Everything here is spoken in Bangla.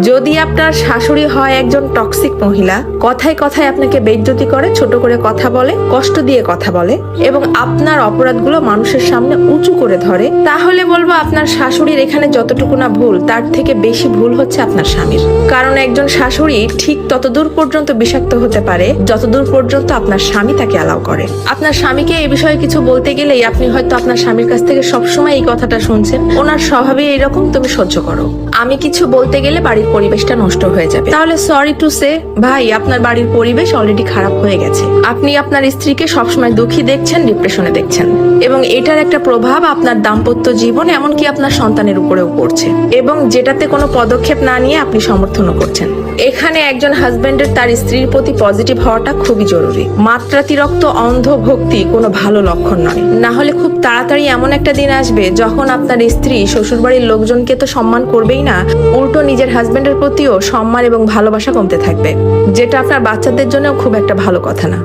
যদি আপনার শাশুড়ি হয় একজন টক্সিক মহিলা, কথায় কথায় আপনাকে বেইজ্জতি করে, ছোট করে কথা বলে, কষ্ট দিয়ে কথা বলে এবং আপনার অপরাধগুলো মানুষের সামনে উঁচু করে ধরে, তাহলে বলবো আপনার শাশুড়ির এখানে যতটুকু না ভুল, তার থেকে বেশি ভুল হচ্ছে আপনার স্বামীর। কারণ একজন শাশুড়ি ঠিক ততদূর পর্যন্ত বিষাক্ত হতে পারে যতদূর পর্যন্ত আপনার স্বামী তাকে অ্যালাউ করে। আপনার স্বামীকে এই বিষয়ে কিছু বলতে গেলেই আপনি হয়তো আপনার স্বামীর কাছ থেকে সবসময় এই কথাটা শুনছেন, ওনার স্বভাবে এরকম, তুমি সহ্য করো, আমি কিছু বলতে গেলে বাড়ির পরিবেশটা নষ্ট হয়ে যাবে। তাহলে সরি টু সে ভাই, আপনার বাড়ির পরিবেশ অলরেডি খারাপ হয়ে গেছে। আপনি আপনার স্ত্রীকে সবসময় দুঃখী দেখছেন, ডিপ্রেশনে দেখছেন, এবং এটার একটা প্রভাব আপনার দাম্পত্য জীবন এমনকি আপনার সন্তানের উপরেও পড়ছে, এবং যেটাতে কোনো পদক্ষেপ না নিয়ে আপনি সমর্থনও করছেন। এখানে একজন হাজবেন্ডের তার স্ত্রীর প্রতি পজিটিভ হওয়াটা খুবই জরুরি। মাত্রাতিরিক্ত অন্ধ ভক্তি কোনো ভালো লক্ষণ নয়। না হলে খুব তাড়াতাড়ি এমন একটা দিন আসবে যখন আপনার স্ত্রী শ্বশুরবাড়ির লোকজনকে তো সম্মান করবেই না, উল্টো নিজের হাজবেন্ডের প্রতিও সম্মান এবং ভালোবাসা কমতে থাকবে, যেটা আপনার বাচ্চাদের জন্য খুব একটা ভালো কথা না।